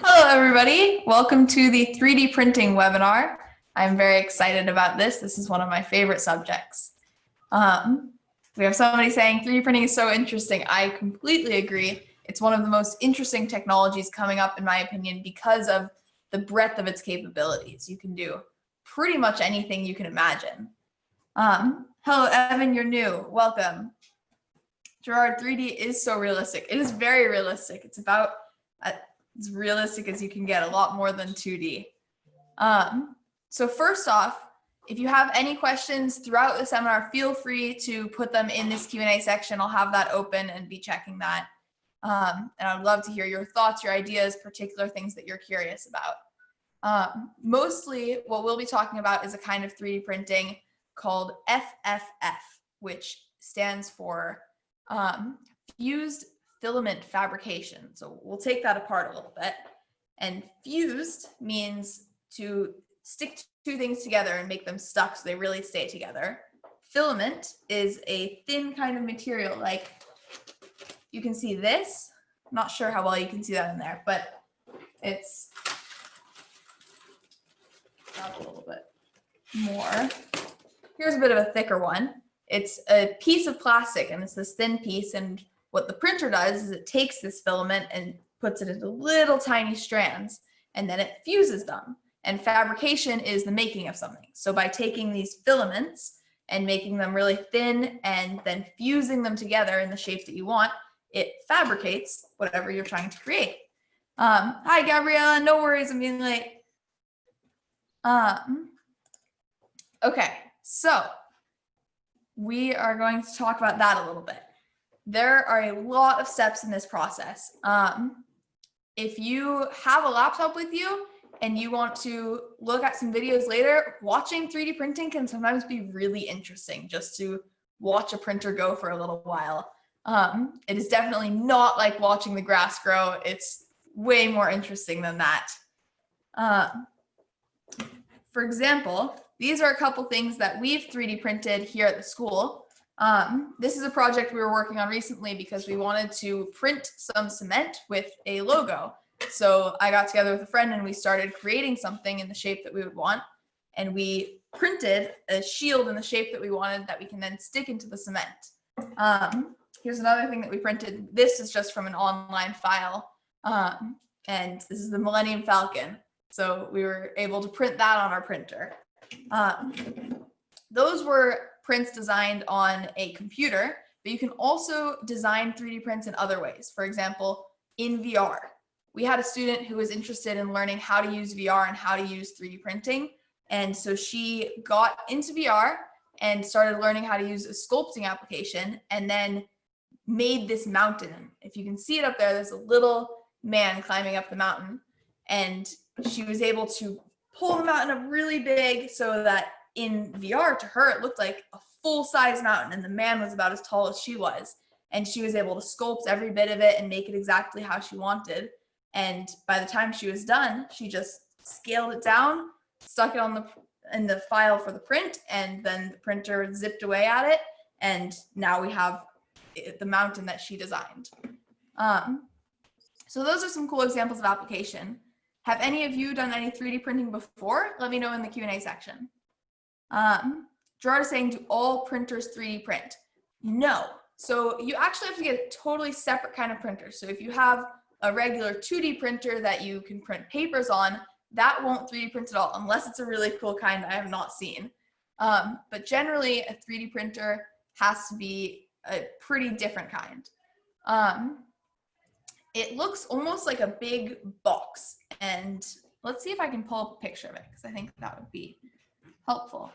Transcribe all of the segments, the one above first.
Hello, everybody. Welcome to the 3D printing webinar. I'm very excited about this. This is one of my favorite subjects. We have somebody saying 3D printing is so interesting. I completely agree. It's one of the most interesting technologies coming up, in my opinion, because of the breadth of its capabilities. You can do pretty much anything you can imagine. Hello, Evan, you're new. Welcome. Gerard, 3D is so realistic. It is very realistic. It's about as realistic as you can get, a lot more than 2D. So first off, if you have any questions throughout the seminar, feel free to put them in this Q&A section. I'll have that open and be checking that. And I would love to hear your thoughts, your ideas, particular things that you're curious about. Mostly what we'll be talking about is a kind of 3D printing called FFF, which stands for fused filament fabrication. So we'll take that apart a little bit. And fused means to stick two things together and make them stuck so they really stay together. Filament is a thin kind of material, like you can see this. I'm not sure how well you can see that in there, but it's a little bit more. Here's a bit of a thicker one. It's a piece of plastic, and it's this thin piece, and what the printer does is it takes this filament and puts it into little tiny strands, and then it fuses them. And fabrication is the making of something. So by taking these filaments and making them really thin and then fusing them together in the shape that you want, it fabricates whatever you're trying to create. Hi, Gabriella. No worries, I'm being late. Okay, so we are going to talk about that a little bit. There are a lot of steps in this process. If you have a laptop with you and you want to look at some videos later, watching 3D printing can sometimes be really interesting, just to watch a printer go for a little while. It is definitely not like watching the grass grow. It's way more interesting than that. For example, these are a couple things that we've 3D printed here at the school. This is a project we were working on recently because we wanted to print some cement with a logo. So I got together with a friend and we started creating something in the shape that we would want. And we printed a shield in the shape that we wanted that we can then stick into the cement. Here's another thing that we printed. This is just from an online file. And this is the Millennium Falcon. So we were able to print that on our printer. Those were prints designed on a computer, but you can also design 3D prints in other ways. For example, in VR. We had a student who was interested in learning how to use VR and how to use 3D printing. And so she got into VR and started learning how to use a sculpting application and then made this mountain. If you can see it up there, there's a little man climbing up the mountain. And she was able to pull the mountain up really big so that in VR, to her, it looked like a full-size mountain, and the man was about as tall as she was. And she was able to sculpt every bit of it and make it exactly how she wanted. And by the time she was done, she just scaled it down, stuck it in the file for the print, and then the printer zipped away at it. And now we have the mountain that she designed. So those are some cool examples of application. Have any of you done any 3D printing before? Let me know in the Q&A section. Gerard is saying, do all printers 3D print? No. So you actually have to get a totally separate kind of printer. So if you have a regular 2D printer that you can print papers on, that won't 3D print at all, unless it's a really cool kind I have not seen. But generally, a 3D printer has to be a pretty different kind. It looks almost like a big box. And let's see if I can pull up a picture of it, because I think that would be helpful.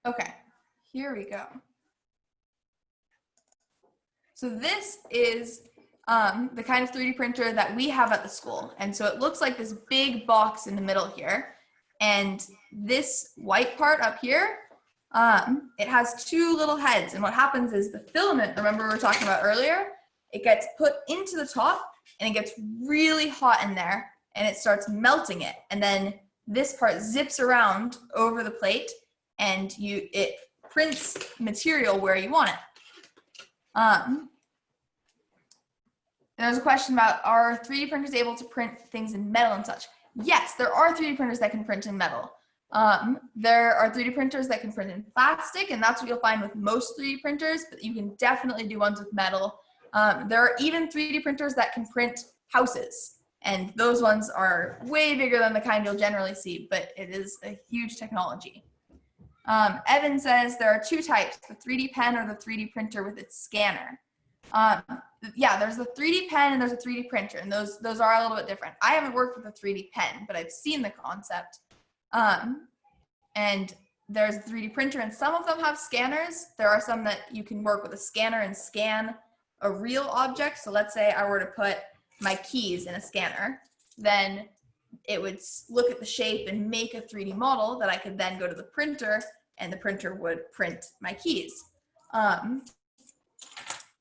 Okay, here we go. So this is the kind of 3D printer that we have at the school. And so it looks like this big box in the middle here. And this white part up here, it has two little heads. And what happens is the filament, remember we were talking about earlier, it gets put into the top and it gets really hot in there and it starts melting it. And then this part zips around over the plate and it prints material where you want it. There's a question about, are 3D printers able to print things in metal and such? Yes, there are 3D printers that can print in metal. There are 3D printers that can print in plastic, and that's what you'll find with most 3D printers, but you can definitely do ones with metal. There are even 3D printers that can print houses, and those ones are way bigger than the kind you'll generally see, but it is a huge technology. Evan says there are two types, the 3D pen or the 3D printer with its scanner. Yeah, there's a 3D pen and there's a 3D printer, and those are a little bit different. I haven't worked with a 3D pen, but I've seen the concept. And there's a 3D printer, and some of them have scanners. There are some that you can work with a scanner and scan a real object. So let's say I were to put my keys in a scanner, then it would look at the shape and make a 3D model that I could then go to the printer, and the printer would print my keys.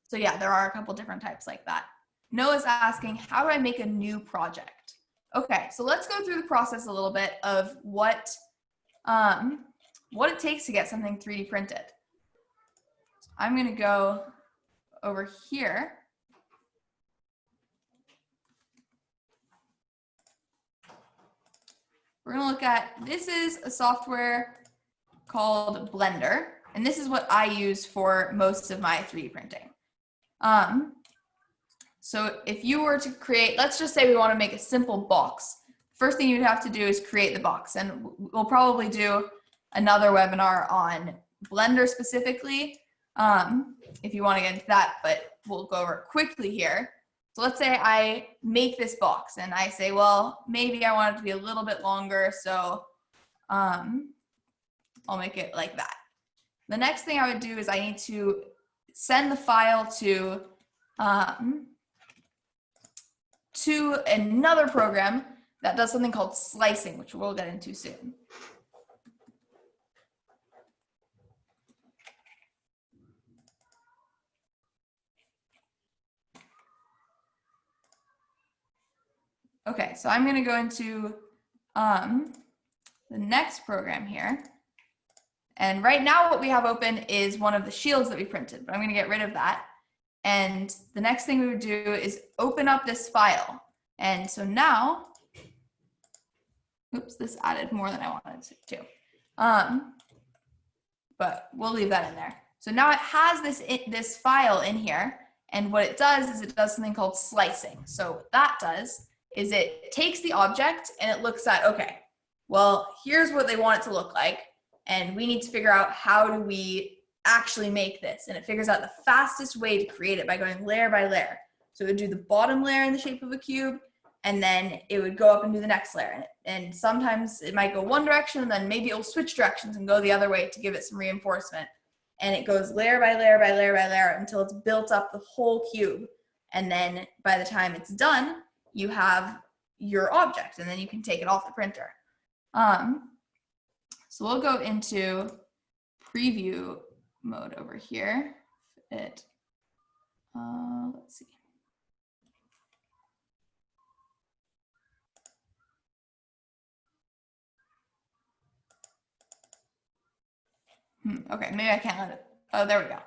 So yeah, there are a couple different types like that. Noah's asking, how do I make a new project? Okay, so let's go through the process a little bit of what it takes to get something 3D printed. I'm gonna go over here. We're gonna look at, this is a software called Blender, and this is what I use for most of my 3D printing. So if you were to create, let's just say we want to make a simple box. First thing you'd have to do is create the box, and we'll probably do another webinar on Blender specifically if you want to get into that, but we'll go over it quickly here. So let's say I make this box and I say, well, maybe I want it to be a little bit longer, so I'll make it like that. The next thing I would do is I need to send the file to another program that does something called slicing, which we'll get into soon. Okay, so I'm going to go into the next program here. And right now what we have open is one of the shields that we printed, but I'm going to get rid of that. And the next thing we would do is open up this file. And so now, oops, this added more than I wanted it to. But we'll leave that in there. So now it has this file in here, and what it does is it does something called slicing. So what that does is it takes the object and it looks at, okay, well, here's what they want it to look like, and we need to figure out how do we actually make this, and it figures out the fastest way to create it by going layer by layer. So it would do the bottom layer in the shape of a cube, and then it would go up and do the next layer. And sometimes it might go one direction, and then maybe it will switch directions and go the other way to give it some reinforcement. And it goes layer by layer by layer by layer until it's built up the whole cube. And then by the time it's done, you have your object, and then you can take it off the printer. So we'll go into preview mode over here. Let's see. Okay, maybe I can't let it. Oh, there we go.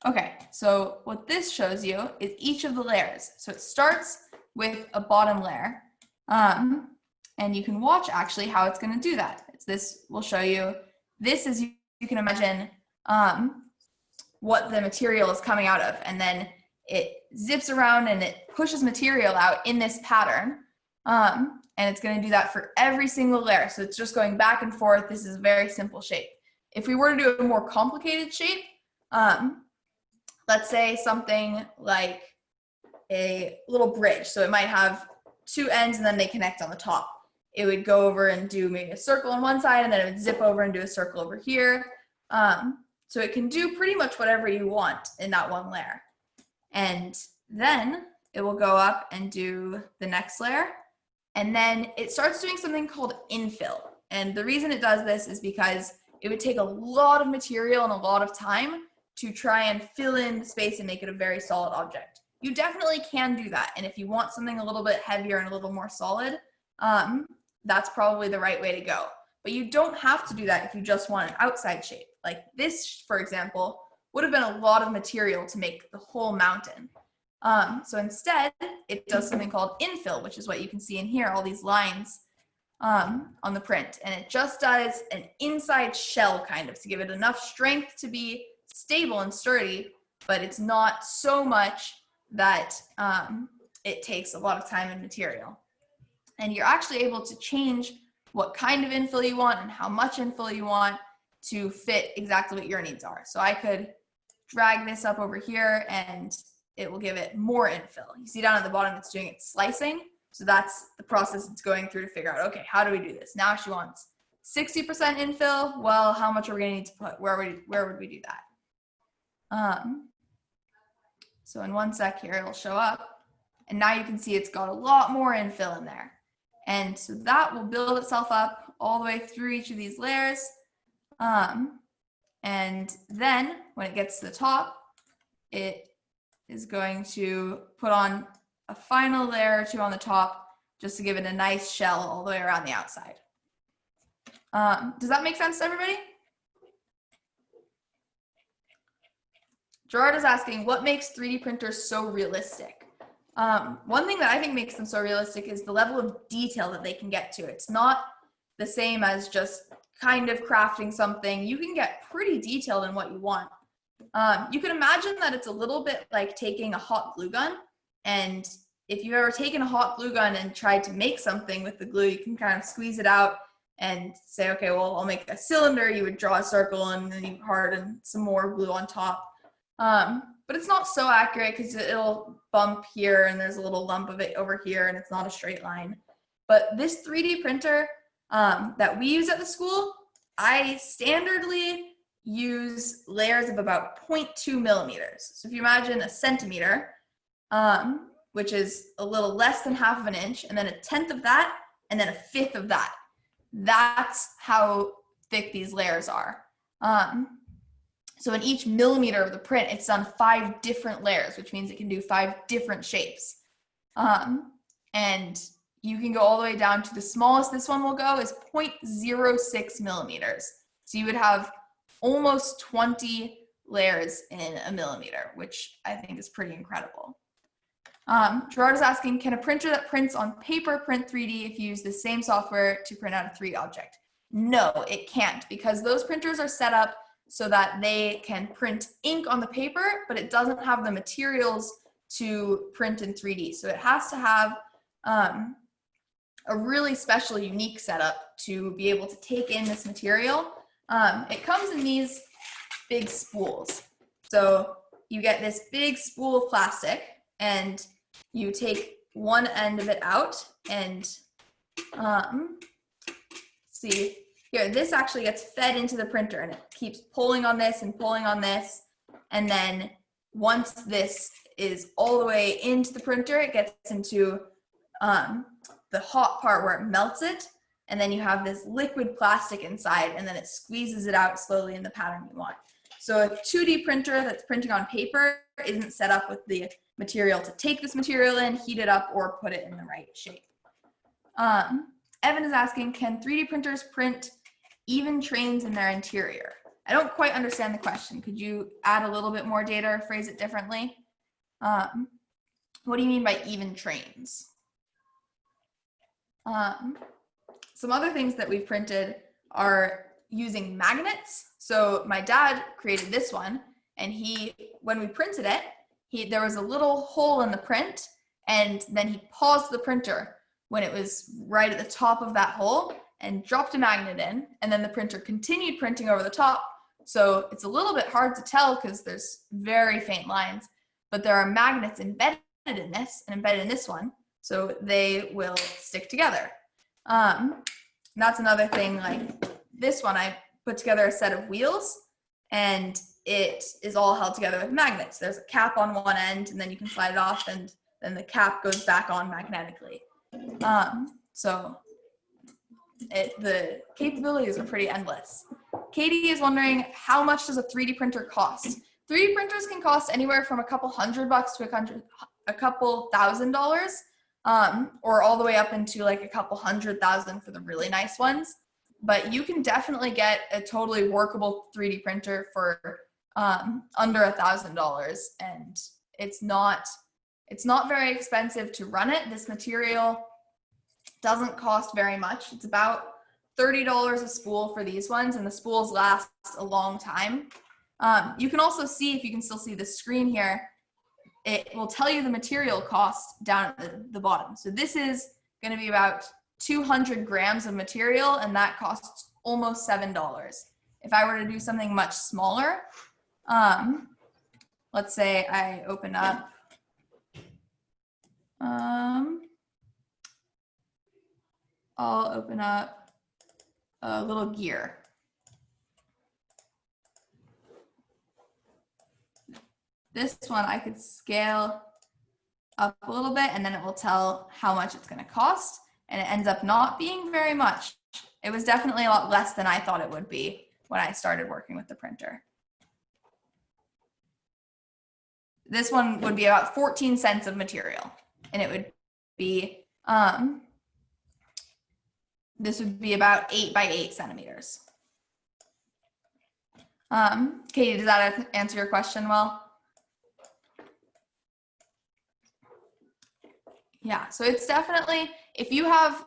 Okay, so what this shows you is each of the layers. So it starts with a bottom layer, and you can watch actually how it's going to do that. This will show you. This is, you can imagine what the material is coming out of, and then it zips around and it pushes material out in this pattern, and it's going to do that for every single layer. So it's just going back and forth. This is a very simple shape. If we were to do a more complicated shape, let's say something like a little bridge. So it might have two ends and then they connect on the top. It would go over and do maybe a circle on one side, and then it would zip over and do a circle over here. So it can do pretty much whatever you want in that one layer. And then it will go up and do the next layer. And then it starts doing something called infill. And the reason it does this is because it would take a lot of material and a lot of time to try and fill in the space and make it a very solid object. you definitely can do that. And if you want something a little bit heavier and a little more solid, that's probably the right way to go. But you don't have to do that if you just want an outside shape. Like this, for example, would have been a lot of material to make the whole mountain. So instead, it does something called infill, which is what you can see in here, all these lines on the print. And it just does an inside shell kind of to give it enough strength to be stable and sturdy, but it's not so much that it takes a lot of time and material. And you're actually able to change what kind of infill you want and how much infill you want to fit exactly what your needs are. So I could drag this up over here and it will give it more infill. You see down at the bottom, it's doing its slicing. So that's the process it's going through to figure out, okay, how do we do this? Now she wants 60% infill. Well, how much are we gonna need to put? Where would we do that? So in one sec here, it'll show up. And now you can see it's got a lot more infill in there. And so that will build itself up all the way through each of these layers. And then when it gets to the top, it is going to put on a final layer or two on the top just to give it a nice shell all the way around the outside. Does that make sense to everybody? Gerard is asking, what makes 3D printers so realistic? One thing that I think makes them so realistic is the level of detail that they can get to. It's not the same as just kind of crafting something. You can get pretty detailed in what you want. You can imagine that it's a little bit like taking a hot glue gun, and if you've ever taken a hot glue gun and tried to make something with the glue, you can kind of squeeze it out and say, okay, well, I'll make a cylinder. You would draw a circle and then you harden some more glue on top. But it's not so accurate because it'll bump here and there's a little lump of it over here and it's not a straight line. But this 3D printer that we use at the school, I standardly use layers of about 0.2 millimeters. So if you imagine a centimeter, which is a little less than half of an inch, and then a tenth of that, and then a fifth of that. That's how thick these layers are. So in each millimeter of the print, it's done 5 different layers, which means it can do 5 different shapes. And you can go all the way down to the smallest this one will go is 0.06 millimeters. So you would have almost 20 layers in a millimeter, which I think is pretty incredible. Gerard is asking, can a printer that prints on paper print 3D if you use the same software to print out a 3D object? No, it can't, because those printers are set up so that they can print ink on the paper, but it doesn't have the materials to print in 3D. So it has to have a really special, unique setup to be able to take in this material. It comes in these big spools. So you get this big spool of plastic and you take one end of it out and see here, this actually gets fed into the printer and it keeps pulling on this and pulling on this. And then once this is all the way into the printer, it gets into the hot part where it melts it. And then you have this liquid plastic inside and then it squeezes it out slowly in the pattern you want. So a 2D printer that's printing on paper isn't set up with the material to take this material in, heat it up, or put it in the right shape. Evan is asking, can 3D printers print even trains in their interior? I don't quite understand the question. Could you add a little bit more data or phrase it differently? What do you mean by even trains? Some other things that we've printed are using magnets. So my dad created this one, and when we printed it, there was a little hole in the print, and then he paused the printer when it was right at the top of that hole and dropped a magnet in, and then the printer continued printing over the top. So it's a little bit hard to tell because there's very faint lines, but there are magnets embedded in this and embedded in this one, so they will stick together. That's another thing, like this one, I put together a set of wheels and it is all held together with magnets. There's a cap on one end and then you can slide it off and then the cap goes back on magnetically. So the capabilities are pretty endless. Katie is wondering, how much does a 3D printer cost? 3D printers can cost anywhere from a couple $100 to a couple $1,000s, or all the way up into like a couple $100,000 for the really nice ones. But you can definitely get a totally workable 3D printer for under $1,000, and it's not very expensive to run it. This material doesn't cost very much. It's about $30 a spool for these ones, and the spools last a long time. You can also see, if you can still see the screen here, it will tell you the material cost down at the bottom. So this is going to be about 200 grams of material, and that costs almost $7. If I were to do something much smaller, let's say I open up I'll open up a little gear. This one I could scale up a little bit, and then it will tell how much it's going to cost, and it ends up not being very much. It was definitely a lot less than I thought it would be when I started working with the printer. This one would be about 14 cents of material, and it would be, this would be about 8 by 8 centimeters. Katie, does that answer your question well? Yeah, so it's definitely, if you have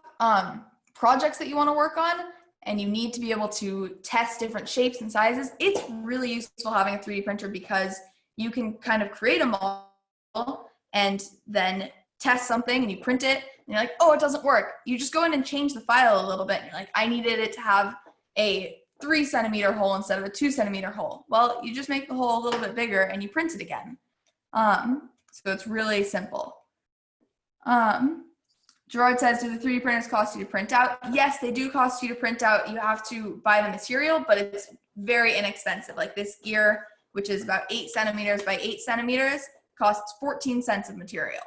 projects that you want to work on and you need to be able to test different shapes and sizes, it's really useful having a 3D printer, because you can kind of create a model and then test something and you print it and you're like, oh, it doesn't work. You just go in and change the file a little bit and you're like, I needed it to have a 3 centimeter hole instead of a 2 centimeter hole. Well, you just make the hole a little bit bigger and you print it again. So it's really simple. Gerard says, do the 3D printers cost you to print out? Yes, they do cost you to print out. You have to buy the material, but it's very inexpensive. Like this gear, which is about 8 centimeters by 8 centimeters, costs 14 cents of material.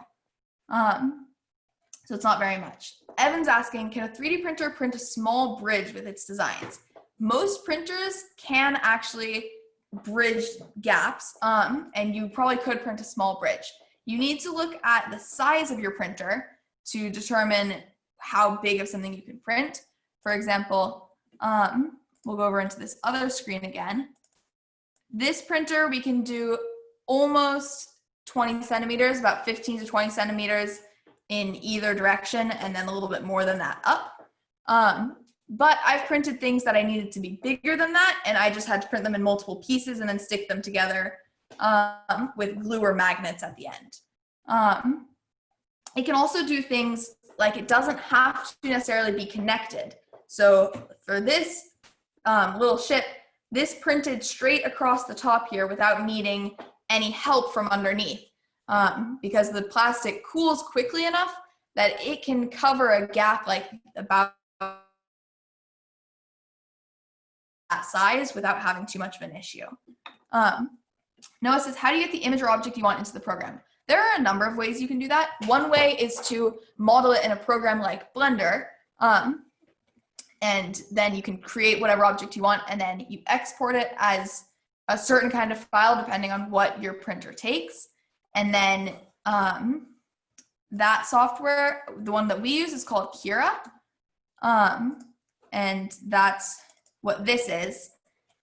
So it's not very much. Evan's asking, can a 3D printer print a small bridge with its designs? Most printers can actually bridge gaps, and you probably could print a small bridge. You need to look at the size of your printer to determine how big of something you can print. For example, we'll go over into this other screen again. This printer, we can do almost 20 centimeters, about 15 to 20 centimeters in either direction, and then a little bit more than that up. But I've printed things that I needed to be bigger than that, and I just had to print them in multiple pieces and then stick them together with glue or magnets at the end. It can also do things like, it doesn't have to necessarily be connected. So for this little ship, this printed straight across the top here without needing any help from underneath, because the plastic cools quickly enough that it can cover a gap like about that size without having too much of an issue. Noah says, how do you get the image or object you want into the program? There are a number of ways you can do that. One way is to model it in a program like Blender, and then you can create whatever object you want, and then you export it as a certain kind of file depending on what your printer takes. And then that software, the one that we use, is called Cura, and that's what this is.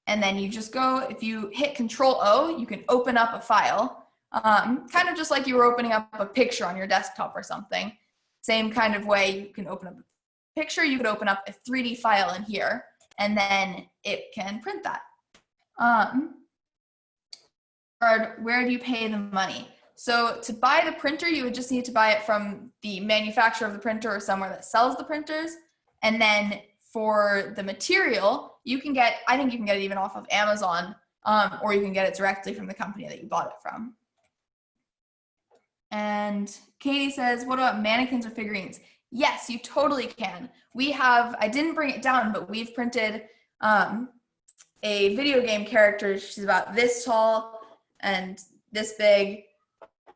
And then you just go, if you hit Control-O, you can open up a file, kind of just like you were opening up a picture on your desktop or something. Same kind of way you can open up a picture, you could open up a 3D file in here, and then it can print that. Where do you pay the money? So to buy the printer, you would just need to buy it from the manufacturer of the printer or somewhere that sells the printers. And then for the material, you can get, I think you can get it even off of Amazon, or you can get it directly from the company that you bought it from. And Katie says, what about mannequins or figurines? Yes, you totally can. We have, I didn't bring it down, but we've printed a video game character. She's about this tall and this big,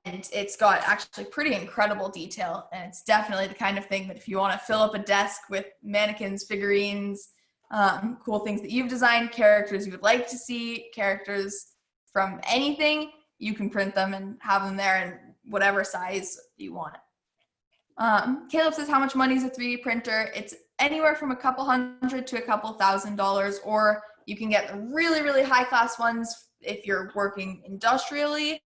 and it's got actually pretty incredible detail. And it's definitely the kind of thing that if you want to fill up a desk with mannequins, figurines, cool things that you've designed, characters you would like to see, characters from anything, you can print them and have them there. And whatever size you want. Caleb says, how much money is a 3D printer? It's anywhere from a couple $100 to a couple $1,000, or you can get the really, really high class ones if you're working industrially,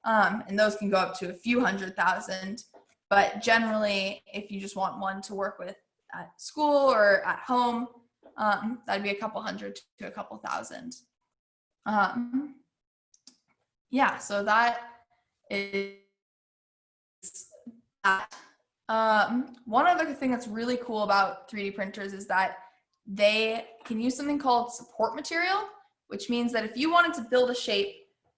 and those can go up to a few $100,000. But generally, if you just want one to work with at school or at home, that'd be a couple $100 to a couple $1,000. Yeah, so that is that. One other thing that's really cool about 3D printers is that they can use something called support material, which means that if you wanted to build a shape,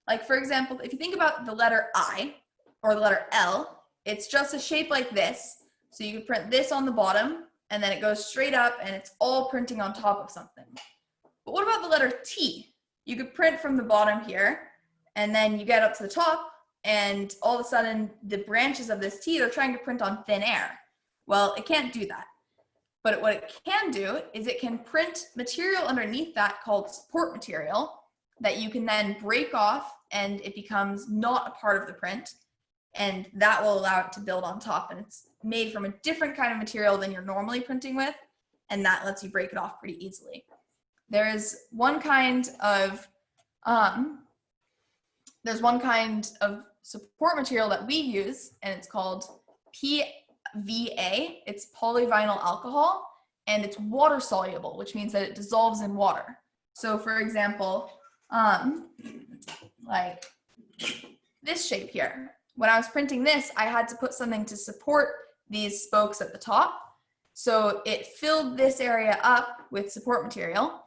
like for example, if you think about the letter I or the letter L, it's just a shape like this. So you could print this on the bottom, and then it goes straight up, and it's all printing on top of something. But what about the letter T? You could print from the bottom here, and then you get up to the top, and all of a sudden the branches of this T, they're trying to print on thin air. Well, it can't do that. But what it can do is it can print material underneath that called support material that you can then break off, and it becomes not a part of the print, and that will allow it to build on top. And it's made from a different kind of material than you're normally printing with, and that lets you break it off pretty easily. There is one kind of support material that we use, and it's called PVA. It's polyvinyl alcohol, and it's water soluble, which means that it dissolves in water. So for example, like this shape here, when I was printing this, I had to put something to support these spokes at the top. So it filled this area up with support material,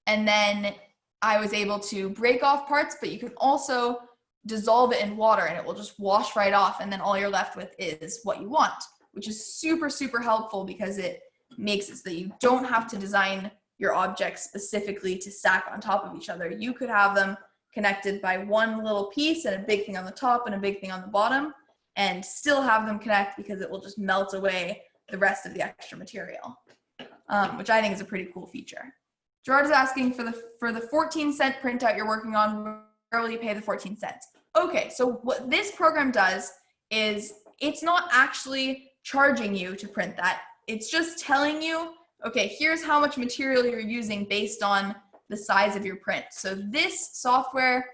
and then I was able to break off parts, but you can also dissolve it in water and it will just wash right off, and then all you're left with is what you want, which is super, super helpful because it makes it so that you don't have to design your objects specifically to stack on top of each other. You could have them connected by one little piece and a big thing on the top and a big thing on the bottom, and still have them connect because it will just melt away the rest of the extra material, which I think is a pretty cool feature. Gerard is asking for the 14-cent printout you're working on, where will you pay the 14 cents? Okay, so what this program does is it's not actually charging you to print that. It's just telling you, okay, here's how much material you're using based on the size of your print. So this software,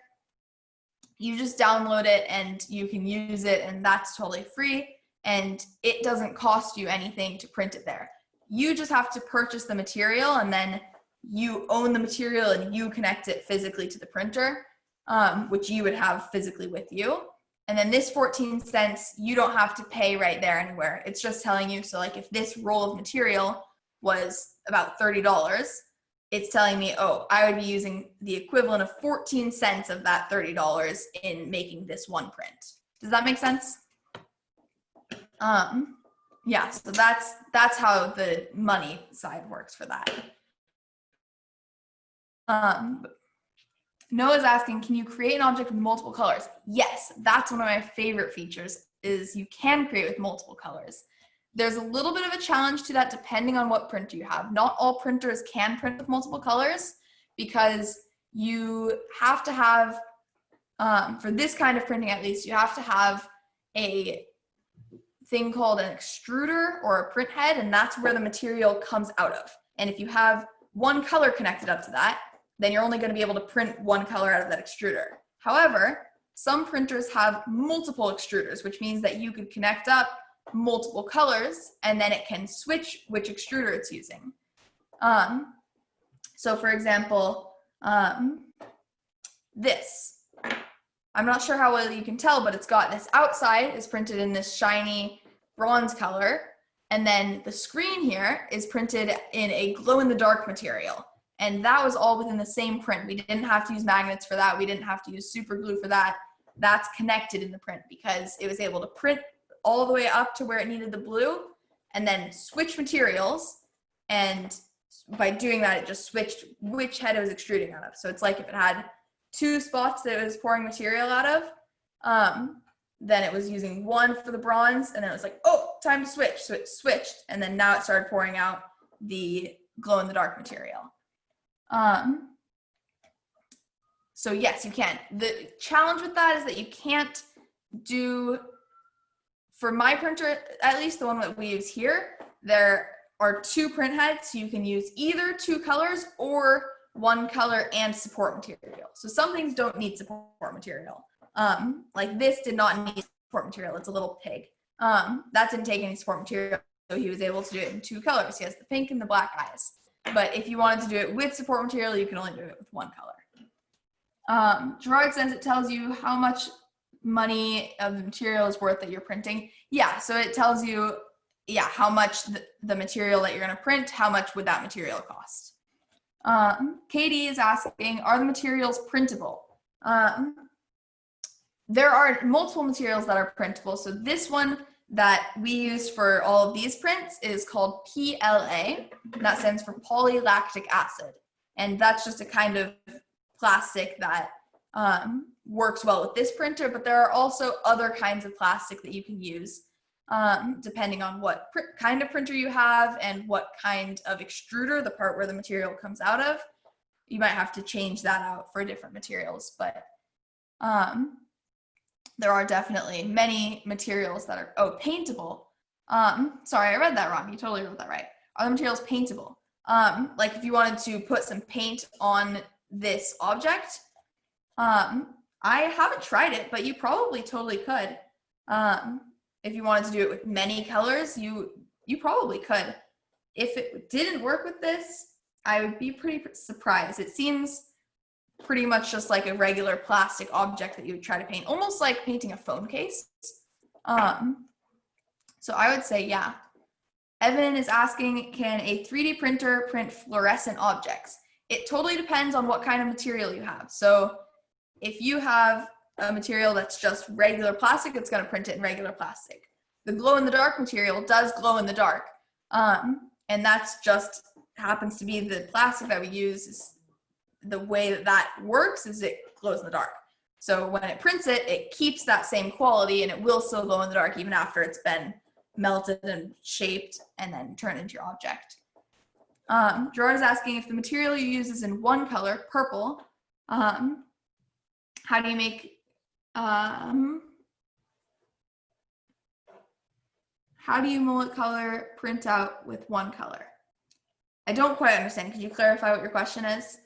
you just download it and you can use it, and that's totally free, and it doesn't cost you anything to print it there. You just have to purchase the material, and then you own the material and you connect it physically to the printer, which you would have physically with you. And then this 14 cents, you don't have to pay right there anywhere. It's just telling you, so like if this roll of material was about $30, it's telling me, oh, I would be using the equivalent of 14 cents of that $30 in making this one print. Does that make sense? Yeah, so that's how the money side works for that. Noah's asking, can you create an object with multiple colors? Yes, that's one of my favorite features, is you can create with multiple colors. There's a little bit of a challenge to that depending on what printer you have. Not all printers can print with multiple colors, because you have to have, for this kind of printing at least, you have to have a thing called an extruder or a print head, and that's where the material comes out of. And if you have one color connected up to that, then you're only going to be able to print one color out of that extruder. However, some printers have multiple extruders, which means that you could connect up multiple colors, and then it can switch which extruder it's using. So for example, this. I'm not sure how well you can tell, but it's got this outside is printed in this shiny bronze color, and then the screen here is printed in a glow-in-the-dark material. And that was all within the same print. We didn't have to use magnets for that. We didn't have to use super glue for that. That's connected in the print because it was able to print all the way up to where it needed the blue and then switch materials. And by doing that, it just switched which head it was extruding out of. So it's like if it had two spots that it was pouring material out of, then it was using one for the bronze, and then it was like, oh, time to switch. So it switched, and then now it started pouring out the glow-in-the-dark material. So yes, you can. The challenge with that is that you can't do for my printer, at least the one that we use here, there are 2 print heads. So you can use either 2 colors or 1 color and support material. So some things don't need support material. Like this did not need support material. It's a little pig. That didn't take any support material. So he was able to do it in 2 colors. He has the pink and the black eyes. But if you wanted to do it with support material, you can only do it with 1 color. Gerard says it tells you how much money of the material is worth that you're printing. Yeah, so it tells you, yeah, how much the material that you're going to print, how much would that material cost. Katie is asking, are the materials printable? There are multiple materials that are printable. So this one that we used for all of these prints is called PLA, and that stands for polylactic acid. And that's just a kind of plastic that works well with this printer, but there are also other kinds of plastic that you can use depending on what kind of printer you have and what kind of extruder, the part where the material comes out of. You might have to change that out for different materials, but there are definitely many materials that are, paintable. Sorry, I read that wrong. You totally wrote that right. Are the materials paintable? Like if you wanted to put some paint on this object, I haven't tried it, but you probably totally could. If you wanted to do it with many colors, you probably could. If it didn't work with this, I would be pretty surprised. It seems pretty much just like a regular plastic object that you would try to paint, almost like painting a phone case. So I would say, yeah. Evan is asking, can a 3D printer print fluorescent objects? It totally depends on what kind of material you have. So if you have a material that's just regular plastic, it's going to print it in regular plastic. The glow-in-the-dark material does glow in the dark. And that's just happens to be the plastic that we use. Is the way that works is it glows in the dark. So when it prints it, it keeps that same quality and it will still glow in the dark even after it's been melted and shaped and then turned into your object. Gerard is asking if the material you use is in 1 color, purple, how do you make, how do you multicolor print out with 1 color? I don't quite understand. Could you clarify what your question is?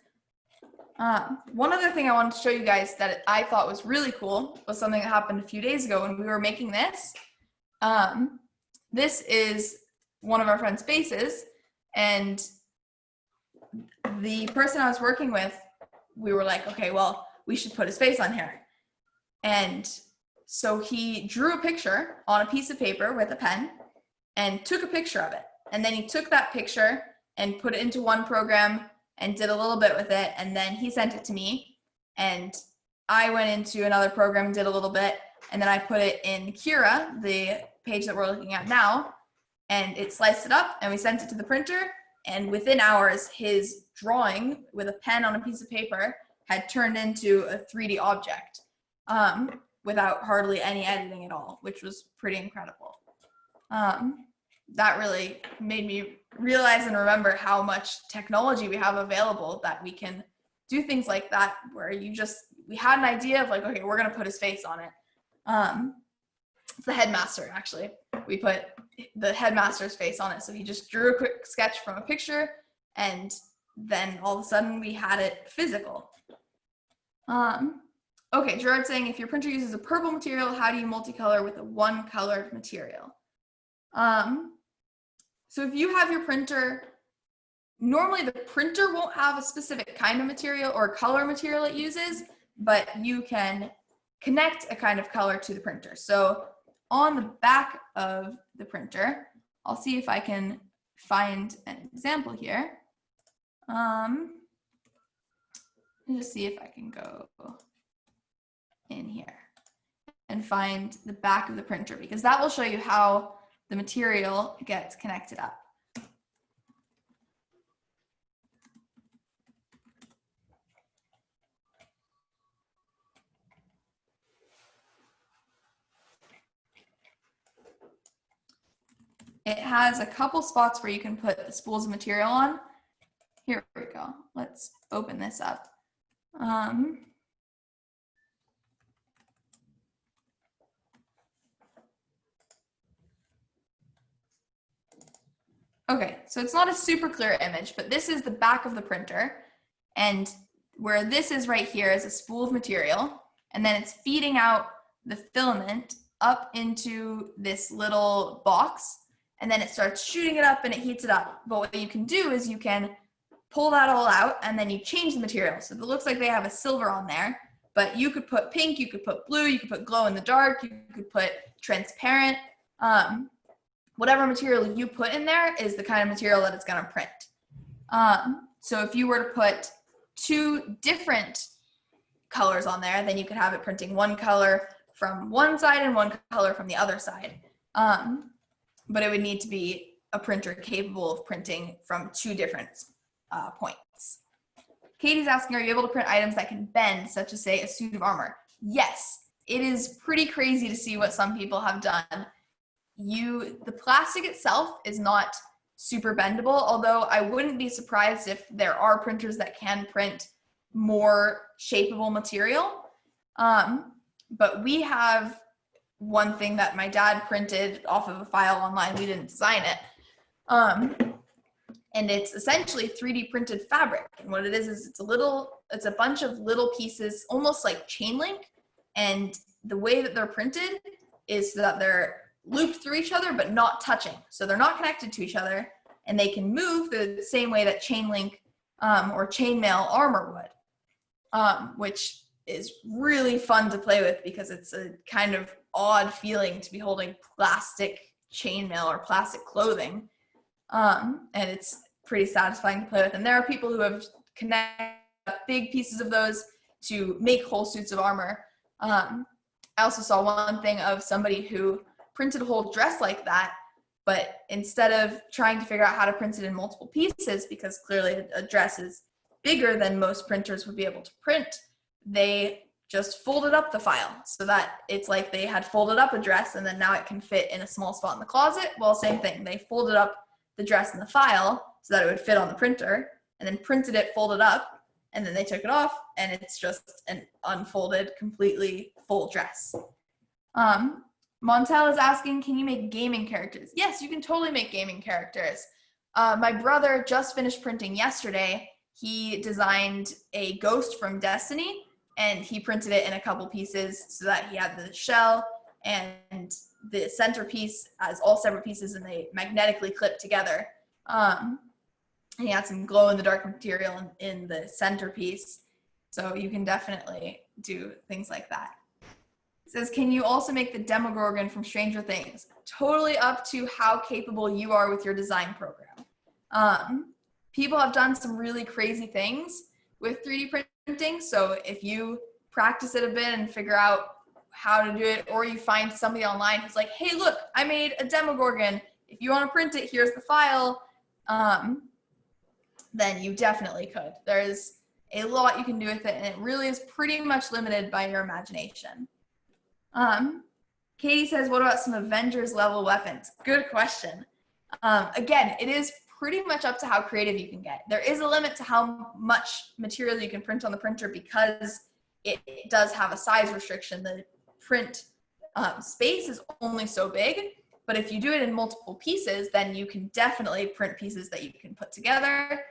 One other thing I wanted to show you guys that I thought was really cool was something that happened a few days ago when we were making this. This is one of our friend's faces, and the person I was working with, we were like, okay, well, we should put his face on here. And so he drew a picture on a piece of paper with a pen and took a picture of it. And then he took that picture and put it into one program and did a little bit with it. And then he sent it to me. And I went into another program, did a little bit. And then I put it in Kira, the page that we're looking at now. And it sliced it up and we sent it to the printer. And within hours, his drawing with a pen on a piece of paper had turned into a 3D object without hardly any editing at all, which was pretty incredible. That really made me realize and remember how much technology we have available that we can do things like that, where we had an idea of like, okay, we're gonna put his face on it. It's the headmaster, actually. We put the headmaster's face on it. So he just drew a quick sketch from a picture and then all of a sudden we had it physical. Okay, Gerard's saying if your printer uses a purple material, how do you multicolor with a 1-colored material? So if you have your printer, normally the printer won't have a specific kind of material or color material it uses, but you can connect a kind of color to the printer. So on the back of the printer, I'll see if I can find an example here. Let me just see if I can go in here and find the back of the printer, because that will show you how the material gets connected up. It has a couple spots where you can put the spools of material on. Here we go. Let's open this up. Okay, so it's not a super clear image, but this is the back of the printer. And where this is right here is a spool of material. And then it's feeding out the filament up into this little box. And then it starts shooting it up and it heats it up. But what you can do is you can pull that all out and then you change the material. So it looks like they have a silver on there, but you could put pink, you could put blue, you could put glow in the dark, you could put transparent. Whatever material you put in there is the kind of material that it's going to print. So if you were to put 2 different colors on there, then you could have it printing one color from one side and one color from the other side. But it would need to be a printer capable of printing from 2 different points. Katie's asking, are you able to print items that can bend, such as, say, a suit of armor? Yes, it is pretty crazy to see what some people have done. The plastic itself is not super bendable, although I wouldn't be surprised if there are printers that can print more shapeable material. But we have one thing that my dad printed off of a file online. We didn't design it. And it's essentially 3D printed fabric. And what it is it's a bunch of little pieces, almost like chain link. And the way that they're printed is so that they're looped through each other, but not touching. So they're not connected to each other, and they can move the same way that chain link or chainmail armor would, which is really fun to play with because it's a kind of odd feeling to be holding plastic chainmail or plastic clothing. And it's pretty satisfying to play with. And there are people who have connected big pieces of those to make whole suits of armor. I also saw one thing of somebody who printed a whole dress like that, but instead of trying to figure out how to print it in multiple pieces, because clearly a dress is bigger than most printers would be able to print, they just folded up the file so that it's like they had folded up a dress and then now it can fit in a small spot in the closet. Well, same thing. They folded up the dress in the file so that it would fit on the printer, and then printed it, folded up, and then they took it off and it's just an unfolded, completely full dress. Montel is asking, can you make gaming characters? Yes, you can totally make gaming characters. My brother just finished printing yesterday. He designed a ghost from Destiny, and he printed it in a couple pieces so that he had the shell and the centerpiece as all separate pieces, and they magnetically clip together. And he had some glow-in-the-dark material in the centerpiece, so you can definitely do things like that. It says, can you also make the Demogorgon from Stranger Things? Totally up to how capable you are with your design program. People have done some really crazy things with 3D printing, so if you practice it a bit and figure out how to do it, or you find somebody online who's like, hey, look, I made a Demogorgon. If you want to print it, here's the file. Then you definitely could. There's a lot you can do with it, and it really is pretty much limited by your imagination. Katie says, what about some Avengers level weapons? Good question. Again, it is pretty much up to how creative you can get. There is a limit to how much material you can print on the printer because it does have a size restriction. The print space is only so big, but if you do it in multiple pieces, then you can definitely print pieces that you can put together,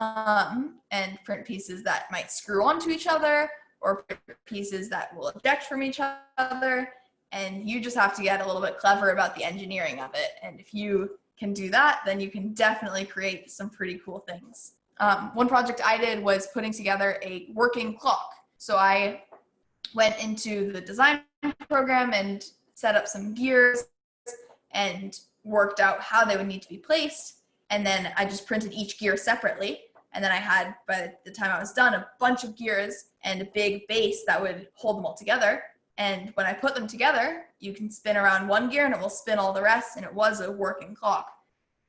and print pieces that might screw onto each other, or pieces that will eject from each other, and you just have to get a little bit clever about the engineering of it. And if you can do that, then you can definitely create some pretty cool things. One project I did was putting together a working clock. So I went into the design program and set up some gears and worked out how they would need to be placed. And then I just printed each gear separately. And then I had, by the time I was done, a bunch of gears and a big base that would hold them all together. And when I put them together, you can spin around one gear and it will spin all the rest. And it was a working clock.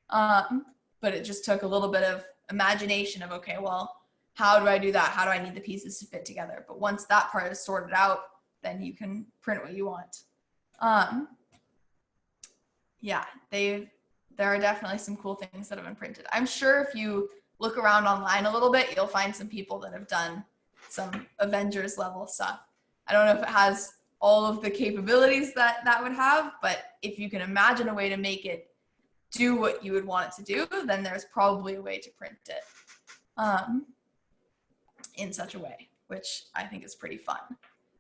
But it just took a little bit of imagination of, okay, well, how do I do that? How do I need the pieces to fit together? But once that part is sorted out, then you can print what you want. Yeah, there are definitely some cool things that have been printed. I'm sure if you look around online a little bit, you'll find some people that have done some Avengers level stuff. I don't know if it has all of the capabilities that would have, but if you can imagine a way to make it do what you would want it to do, then there's probably a way to print it in such a way, which I think is pretty fun.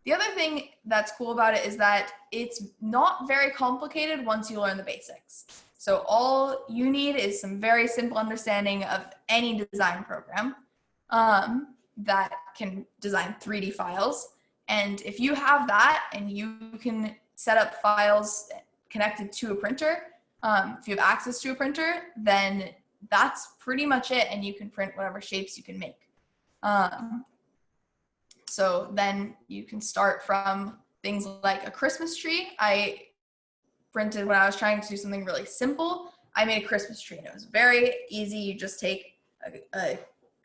The other thing that's cool about it is that it's not very complicated once you learn the basics. So all you need is some very simple understanding of any design program that can design 3D files. And if you have that and you can set up files connected to a printer, if you have access to a printer, then that's pretty much it, and you can print whatever shapes you can make. So then you can start from things like a Christmas tree. I printed when I was trying to do something really simple. I made a Christmas tree, and it was very easy. You just take a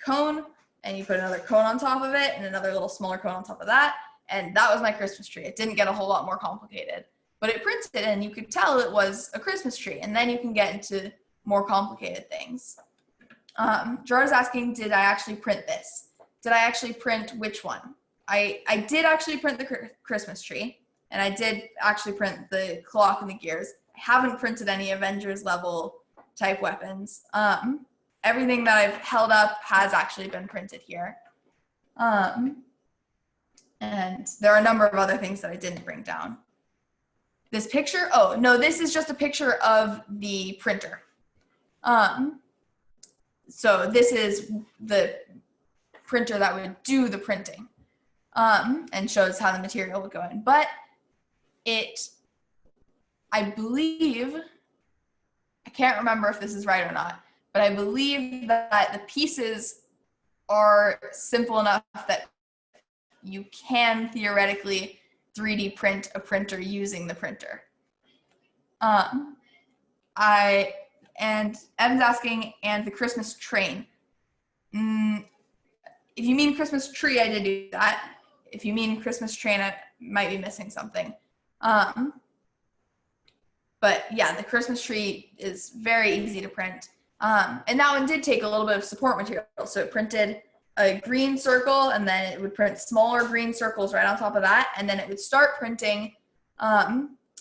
cone and you put another cone on top of it and another little smaller cone on top of that. And that was my Christmas tree. It didn't get a whole lot more complicated, but it printed and you could tell it was a Christmas tree. And then you can get into more complicated things. Gerard's asking, did I actually print this? Did I actually print which one? I did actually print the Christmas tree, and I did actually print the clock and the gears. I haven't printed any Avengers level type weapons. Everything that I've held up has actually been printed here. And there are a number of other things that I didn't bring down. This picture, oh, no, this is just a picture of the printer. So this is the printer that would do the printing, and shows how the material would go in. But I believe, I can't remember if this is right or not, but I believe that the pieces are simple enough that you can theoretically 3D print a printer using the printer. And Evan's asking, and the Christmas train. If you mean Christmas tree, I did do that. If you mean Christmas train, I might be missing something. But yeah, the Christmas tree is very easy to print. And that one did take a little bit of support material. So it printed a green circle, and then it would print smaller green circles right on top of that. And then it would start printing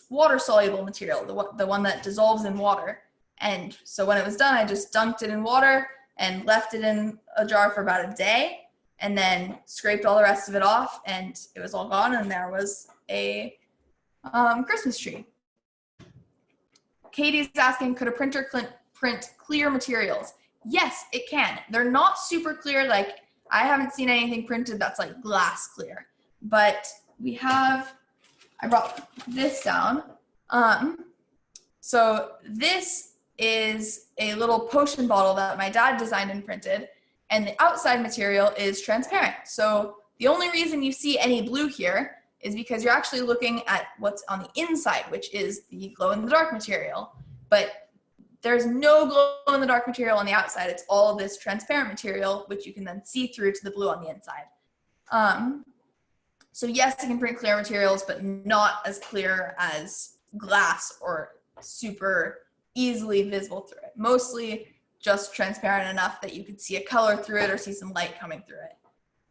water-soluble material, the one that dissolves in water. And so when it was done, I just dunked it in water and left it in a jar for about a day, and then scraped all the rest of it off, and it was all gone, and there was a Christmas tree. Katie's asking, could a printer print clear materials? Yes, it can. They're not super clear. Like, I haven't seen anything printed that's like glass clear, but we have, I brought this down. So this is a little potion bottle that my dad designed and printed, and the outside material is transparent. So the only reason you see any blue here is because you're actually looking at what's on the inside, which is the glow-in-the-dark material. But there's no glow-in-the-dark material on the outside. It's all this transparent material, which you can then see through to the blue on the inside. So yes, it can print clear materials, but not as clear as glass or super easily visible through it. Mostly just transparent enough that you could see a color through it or see some light coming through it.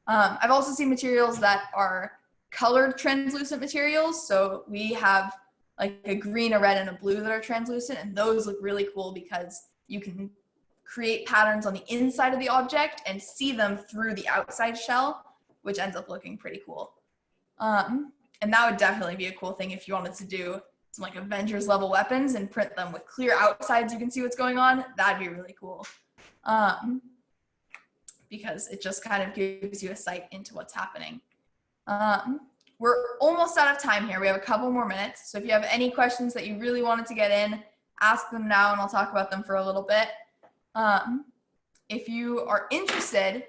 I've also seen materials that are colored translucent materials. So we have like a green, a red, and a blue that are translucent, and those look really cool because you can create patterns on the inside of the object and see them through the outside shell, which ends up looking pretty cool. And that would definitely be a cool thing if you wanted to do some like Avengers level weapons and print them with clear outsides. You can see what's going on. That'd be really cool. Because it just kind of gives you a sight into what's happening. We're almost out of time here. We have a couple more minutes. So if you have any questions that you really wanted to get in, ask them now and I'll talk about them for a little bit. If you are interested,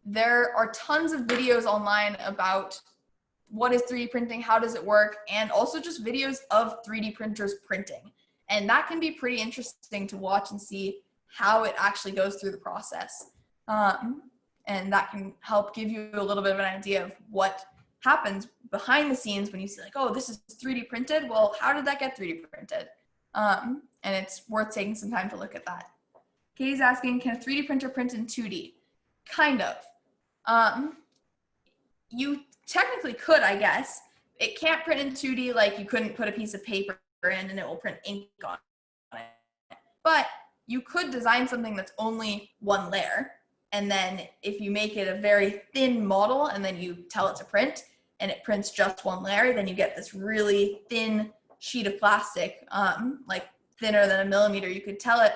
there are tons of videos online about what is 3D printing, how does it work, and also just videos of 3D printers printing. And that can be pretty interesting to watch and see how it actually goes through the process. And that can help give you a little bit of an idea of what happens behind the scenes when you see like, oh, this is 3D printed. Well, how did that get 3D printed? And it's worth taking some time to look at that. Katie's asking, can a 3D printer print in 2D? Kind of. You technically could, I guess. It can't print in 2D like you couldn't put a piece of paper in and it will print ink on it. But you could design something that's only one layer. And then if you make it a very thin model and then you tell it to print and it prints just one layer, then you get this really thin sheet of plastic, like thinner than a millimeter. You could tell it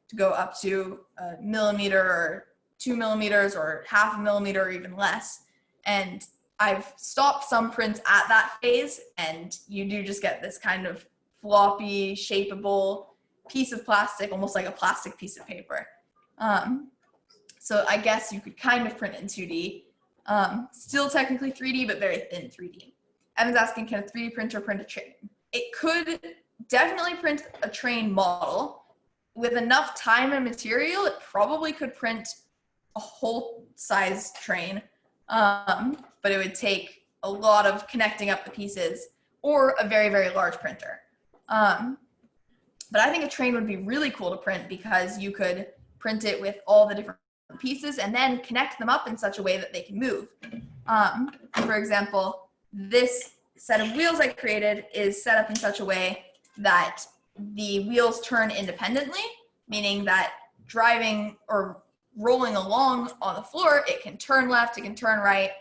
to go up to a millimeter or 2 millimeters or half a millimeter or even less. And I've stopped some prints at that phase, and you do just get this kind of floppy, shapeable piece of plastic, almost like a plastic piece of paper. So I guess you could kind of print in 2D. Still technically 3D, but very thin 3D. Evan's asking, can a 3D printer print a train? It could definitely print a train model. With enough time and material, it probably could print a whole size train, but it would take a lot of connecting up the pieces or a very, very large printer. But I think a train would be really cool to print because you could print it with all the different pieces and then connect them up in such a way that they can move. For example, this set of wheels I created is set up in such a way that the wheels turn independently, meaning that driving or rolling along on the floor, it can turn left, it can turn right,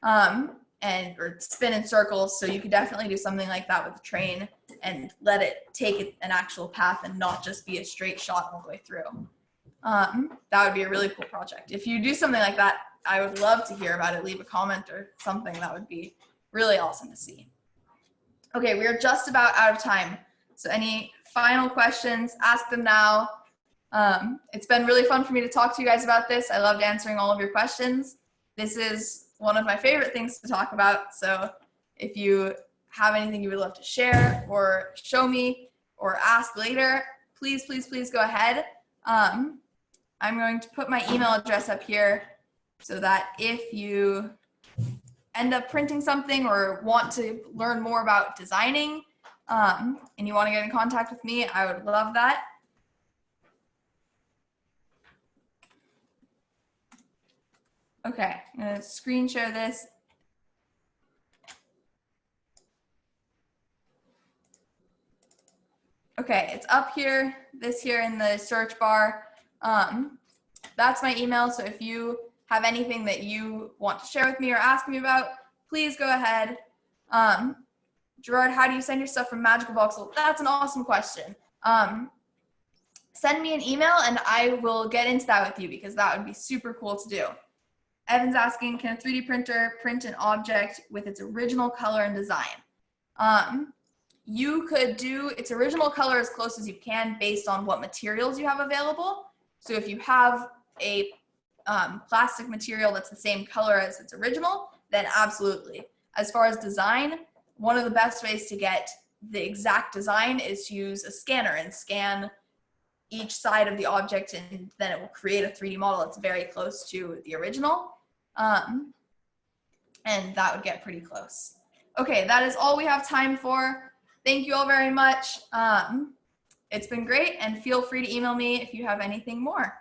or spin in circles. So you could definitely do something like that with the train and let it take an actual path and not just be a straight shot all the way through. That would be a really cool project. If you do something like that, I would love to hear about it. Leave a comment or something. That would be really awesome to see. Okay, we are just about out of time. So any final questions, ask them now. It's been really fun for me to talk to you guys about this. I loved answering all of your questions. This is one of my favorite things to talk about. So if you have anything you would love to share or show me or ask later, please, please, please go ahead. I'm going to put my email address up here so that if you end up printing something or want to learn more about designing, and you want to get in contact with me, I would love that. Okay, I'm going to screen share this. Okay, it's up here, this here in the search bar. That's my email, so if you have anything that you want to share with me or ask me about, please go ahead. Gerard, how do you send your stuff from Magical Voxel? That's an awesome question. Send me an email and I will get into that with you because that would be super cool to do. Evan's asking, can a 3D printer print an object with its original color and design? You could do its original color as close as you can based on what materials you have available. So if you have a plastic material that's the same color as its original, then absolutely. As far as design, one of the best ways to get the exact design is to use a scanner and scan each side of the object, and then it will create a 3D model that's very close to the original. And that would get pretty close. Okay, that is all we have time for. Thank you all very much. It's been great, and feel free to email me if you have anything more.